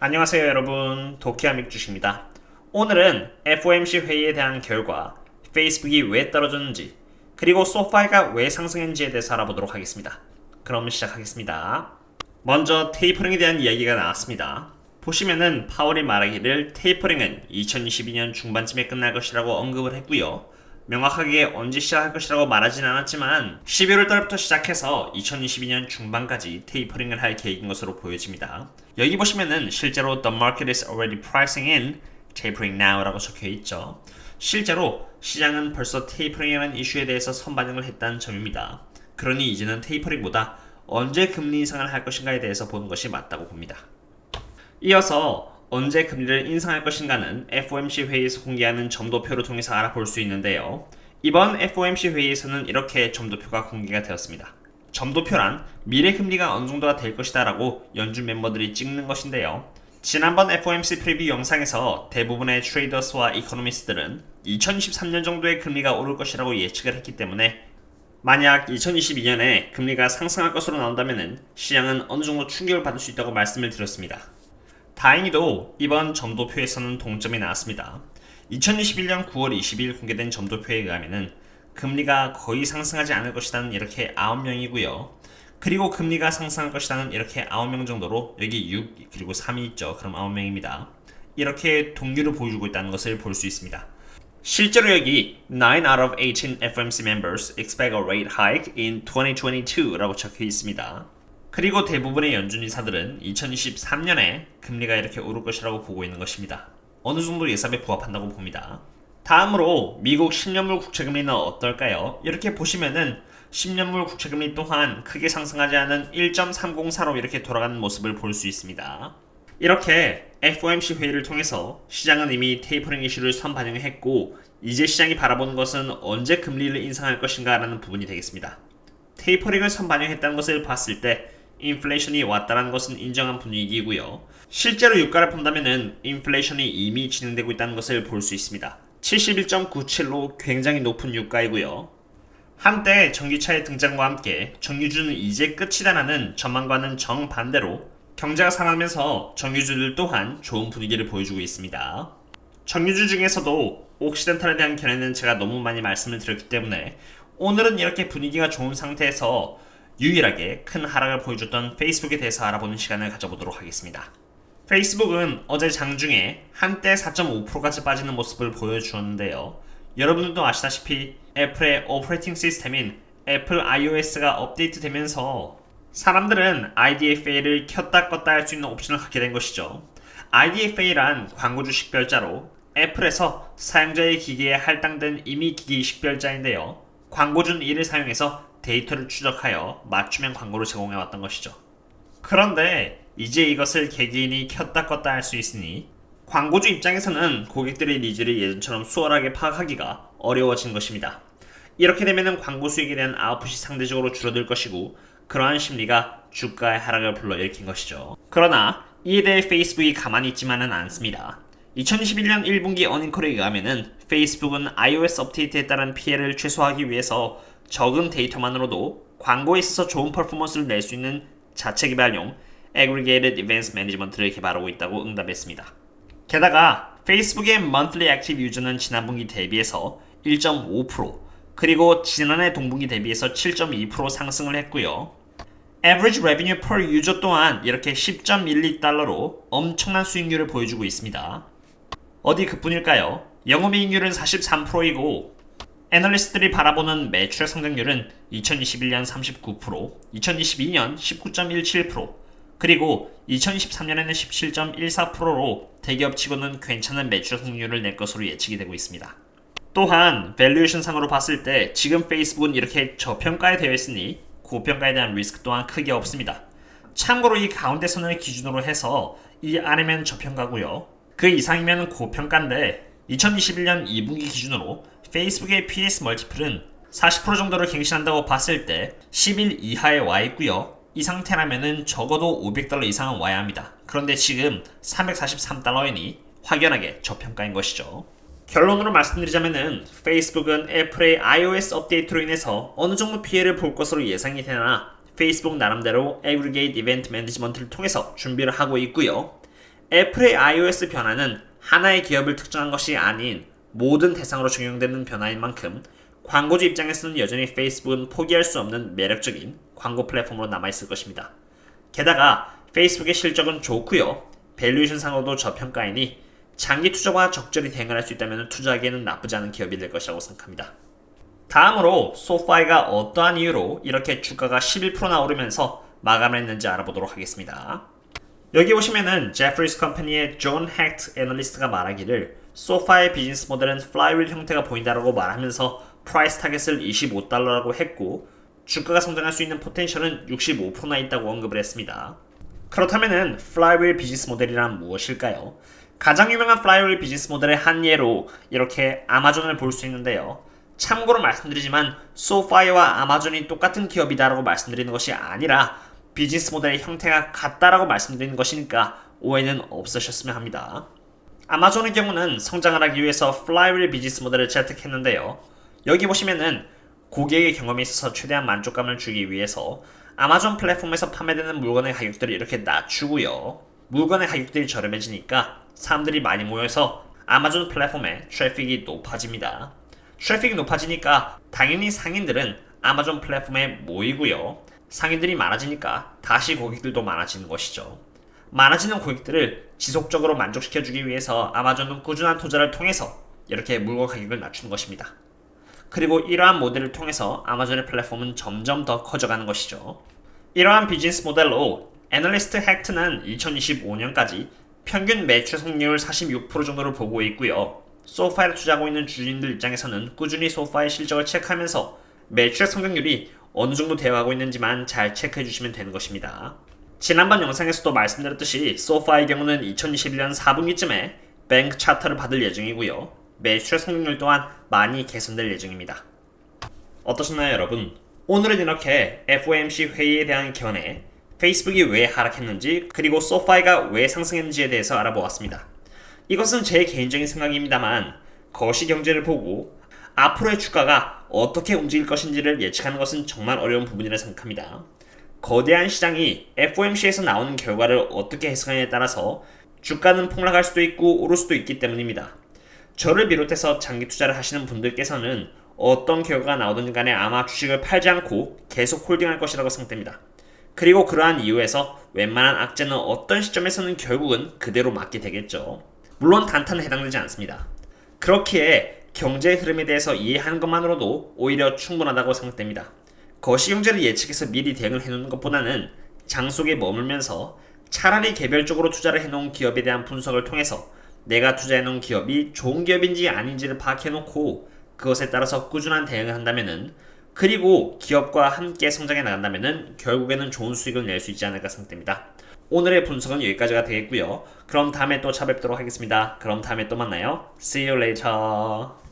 안녕하세요 여러분, 도키아믹 주식입니다. 오늘은 FOMC 회의에 대한 결과, 페이스북이 왜 떨어졌는지, 그리고 소파이가 왜 상승했는지에 대해서 알아보도록 하겠습니다. 그럼 시작하겠습니다. 먼저 테이퍼링에 대한 이야기가 나왔습니다. 보시면은 파월이 말하기를 테이퍼링은 2022년 중반쯤에 끝날 것이라고 언급을 했고요. 명확하게 언제 시작할 것이라고 말하진 않았지만 11월 달부터 시작해서 2022년 중반까지 테이퍼링을 할 계획인 것으로 보여집니다. 여기 보시면은 실제로 The market is already pricing in tapering now 라고 적혀 있죠. 실제로 시장은 벌써 테이퍼링이라는 이슈에 대해서 선반영을 했다는 점입니다. 그러니 이제는 테이퍼링보다 언제 금리 인상을 할 것인가에 대해서 보는 것이 맞다고 봅니다. 이어서 언제 금리를 인상할 것인가는 FOMC 회의에서 공개하는 점도표를 통해서 알아볼 수 있는데요. 이번 FOMC 회의에서는 이렇게 점도표가 공개가 되었습니다. 점도표란 미래 금리가 어느 정도가 될 것이다 라고 연준 멤버들이 찍는 것인데요. 지난번 FOMC 프리뷰 영상에서 대부분의 트레이더스와 이코노미스트들은 2023년 정도의 금리가 오를 것이라고 예측을 했기 때문에 만약 2022년에 금리가 상승할 것으로 나온다면 시장은 어느 정도 충격을 받을 수 있다고 말씀을 드렸습니다. 다행히도 이번 점도표에서는 동점이 나왔습니다. 2021년 9월 20일 공개된 점도표에 의하면 금리가 거의 상승하지 않을 것이라는 이렇게 9명이고요. 그리고 금리가 상승할 것이라는 이렇게 9명 정도로 여기 6 그리고 3이 있죠. 그럼 9명입니다. 이렇게 동률을 보여주고 있다는 것을 볼 수 있습니다. 실제로 여기 9 out of 18 FOMC members expect a rate hike in 2022 라고 적혀 있습니다. 그리고 대부분의 연준이사들은 2023년에 금리가 이렇게 오를 것이라고 보고 있는 것입니다. 어느 정도 예상에 부합한다고 봅니다. 다음으로 미국 10년물 국채금리는 어떨까요? 이렇게 보시면은 10년물 국채금리 또한 크게 상승하지 않은 1.304로 이렇게 돌아가는 모습을 볼 수 있습니다. 이렇게 FOMC 회의를 통해서 시장은 이미 테이퍼링 이슈를 선반영했고 이제 시장이 바라보는 것은 언제 금리를 인상할 것인가 라는 부분이 되겠습니다. 테이퍼링을 선반영했다는 것을 봤을 때 인플레이션이 왔다는 것은 인정한 분위기이고요. 실제로 유가를 본다면 인플레이션이 이미 진행되고 있다는 것을 볼 수 있습니다. 71.97로 굉장히 높은 유가이고요. 한때 전기차의 등장과 함께 정유주는 이제 끝이다라는 전망과는 정반대로 경제가 살아나면서 정유주들 또한 좋은 분위기를 보여주고 있습니다. 정유주 중에서도 옥시덴탈에 대한 견해는 제가 너무 많이 말씀을 드렸기 때문에 오늘은 이렇게 분위기가 좋은 상태에서 유일하게 큰 하락을 보여줬던 페이스북에 대해서 알아보는 시간을 가져보도록 하겠습니다. 페이스북은 어제 장중에 한때 4.5%까지 빠지는 모습을 보여주었는데요. 여러분들도 아시다시피 애플의 오퍼레이팅 시스템인 애플 iOS가 업데이트되면서 사람들은 IDFA를 켰다 껐다 할 수 있는 옵션을 갖게 된 것이죠. IDFA란 광고주 식별자로 애플에서 사용자의 기기에 할당된 임의 기기 식별자인데요. 광고주는 이를 사용해서 데이터를 추적하여 맞춤형 광고를 제공해왔던 것이죠. 그런데 이제 이것을 개개인이 켰다 껐다 할 수 있으니 광고주 입장에서는 고객들의 니즈를 예전처럼 수월하게 파악하기가 어려워진 것입니다. 이렇게 되면 광고 수익에 대한 아웃풋이 상대적으로 줄어들 것이고 그러한 심리가 주가의 하락을 불러일으킨 것이죠. 그러나 이에 대해 페이스북이 가만히 있지만은 않습니다. 2021년 1분기 어닝콜에 의하면 페이스북은 iOS 업데이트에 따른 피해를 최소화하기 위해서 적은 데이터만으로도 광고에 있어서 좋은 퍼포먼스를 낼 수 있는 자체 개발용 Aggregated Events Management를 개발하고 있다고 응답했습니다. 게다가 페이스북의 Monthly Active User는 지난 분기 대비해서 1.5% 그리고 지난해 동분기 대비해서 7.2% 상승을 했고요. Average Revenue Per User 또한 이렇게 10.12달러로 엄청난 수익률을 보여주고 있습니다. 어디 그뿐일까요? 영업이익률은 43%이고 애널리스트들이 바라보는 매출 성장률은 2021년 39%, 2022년 19.17%, 그리고 2023년에는 17.14%로 대기업치고는 괜찮은 매출 성장률을 낼 것으로 예측이 되고 있습니다. 또한 밸류에이션 상으로 봤을 때 지금 페이스북은 이렇게 저평가에 되어 있으니 고평가에 대한 리스크 또한 크게 없습니다. 참고로 이 가운데 선을 기준으로 해서 이 아래면 저평가고요. 그 이상이면 고평가인데 2021년 2분기 기준으로 페이스북의 PS 멀티플은 40% 정도를 갱신한다고 봤을 때 10일 이하에 와 있고요. 이 상태라면은 적어도 $500 이상은 와야 합니다. 그런데 지금 343달러이니 확연하게 저평가인 것이죠. 결론으로 말씀드리자면은 페이스북은 애플의 iOS 업데이트로 인해서 어느 정도 피해를 볼 것으로 예상이 되나 페이스북 나름대로 Aggregate Event Management를 통해서 준비를 하고 있고요. 애플의 iOS 변화는 하나의 기업을 특정한 것이 아닌 모든 대상으로 적용되는 변화인 만큼 광고주 입장에서는 여전히 페이스북은 포기할 수 없는 매력적인 광고 플랫폼으로 남아있을 것입니다. 게다가 페이스북의 실적은 좋고요. 밸류에이션상으로도 저평가이니 장기 투자와 적절히 대응을 할 수 있다면 투자하기에는 나쁘지 않은 기업이 될 것이라고 생각합니다. 다음으로 소파이가 어떠한 이유로 이렇게 주가가 11%나 오르면서 마감을 했는지 알아보도록 하겠습니다. 여기 보시면은 제프리스 컴퍼니의 존 헥트 애널리스트가 말하기를 소파의 비즈니스 모델은 플라이휠 형태가 보인다라고 말하면서 프라이스 타겟을 25달러라고 했고 주가가 성장할 수 있는 포텐셜은 65%나 있다고 언급을 했습니다. 그렇다면은 플라이휠 비즈니스 모델이란 무엇일까요? 가장 유명한 플라이휠 비즈니스 모델의 한 예로 이렇게 아마존을 볼 수 있는데요. 참고로 말씀드리지만 소파이와 아마존이 똑같은 기업이다라고 말씀드리는 것이 아니라 비즈니스 모델의 형태가 같다라고 말씀드리는 것이니까 오해는 없으셨으면 합니다. 아마존의 경우는 성장을 하기 위해서 플라이휠 비즈니스 모델을 채택했는데요. 여기 보시면은 고객의 경험에 있어서 최대한 만족감을 주기 위해서 아마존 플랫폼에서 판매되는 물건의 가격들을 이렇게 낮추고요. 물건의 가격들이 저렴해지니까 사람들이 많이 모여서 아마존 플랫폼에 트래픽이 높아집니다. 트래픽이 높아지니까 당연히 상인들은 아마존 플랫폼에 모이고요. 상인들이 많아지니까 다시 고객들도 많아지는 것이죠. 많아지는 고객들을 지속적으로 만족시켜주기 위해서 아마존은 꾸준한 투자를 통해서 이렇게 물건 가격을 낮추는 것입니다. 그리고 이러한 모델을 통해서 아마존의 플랫폼은 점점 더 커져가는 것이죠. 이러한 비즈니스 모델로 애널리스트 헥트는 2025년까지 평균 매출 성장률 46% 정도를 보고 있고요. 소파에 투자하고 있는 주주님들 입장에서는 꾸준히 소파의 실적을 체크하면서 매출 성장률이 어느 정도 되어가고 있는지만 잘 체크해 주시면 되는 것입니다. 지난번 영상에서도 말씀드렸듯이 소파의 경우는 2021년 4분기쯤에 뱅크 차트를 받을 예정이고요. 매출 성장률 또한 많이 개선될 예정입니다. 어떠셨나요, 여러분? 오늘은 이렇게 FOMC 회의에 대한 견해, 페이스북이 왜 하락했는지, 그리고 소파이가 왜 상승했는지에 대해서 알아보았습니다. 이것은 제 개인적인 생각입니다만 거시경제를 보고 앞으로의 주가가 어떻게 움직일 것인지를 예측하는 것은 정말 어려운 부분이라 생각합니다. 거대한 시장이 FOMC에서 나오는 결과를 어떻게 해석하느냐에 따라서 주가는 폭락할 수도 있고 오를 수도 있기 때문입니다. 저를 비롯해서 장기 투자를 하시는 분들께서는 어떤 결과가 나오든 간에 아마 주식을 팔지 않고 계속 홀딩할 것이라고 생각됩니다. 그리고 그러한 이유에서 웬만한 악재는 어떤 시점에서는 결국은 그대로 맞게 되겠죠. 물론 단타는 해당되지 않습니다. 그렇기에 경제의 흐름에 대해서 이해하는 것만으로도 오히려 충분하다고 생각됩니다. 거시경제를 예측해서 미리 대응을 해놓는 것보다는 장속에 머물면서 차라리 개별적으로 투자를 해놓은 기업에 대한 분석을 통해서 내가 투자해놓은 기업이 좋은 기업인지 아닌지를 파악해놓고 그것에 따라서 꾸준한 대응을 한다면은, 그리고 기업과 함께 성장해 나간다면은 결국에는 좋은 수익을 낼 수 있지 않을까 생각됩니다. 오늘의 분석은 여기까지가 되겠고요. 그럼 다음에 또 찾아뵙도록 하겠습니다. 그럼 다음에 또 만나요. See you later.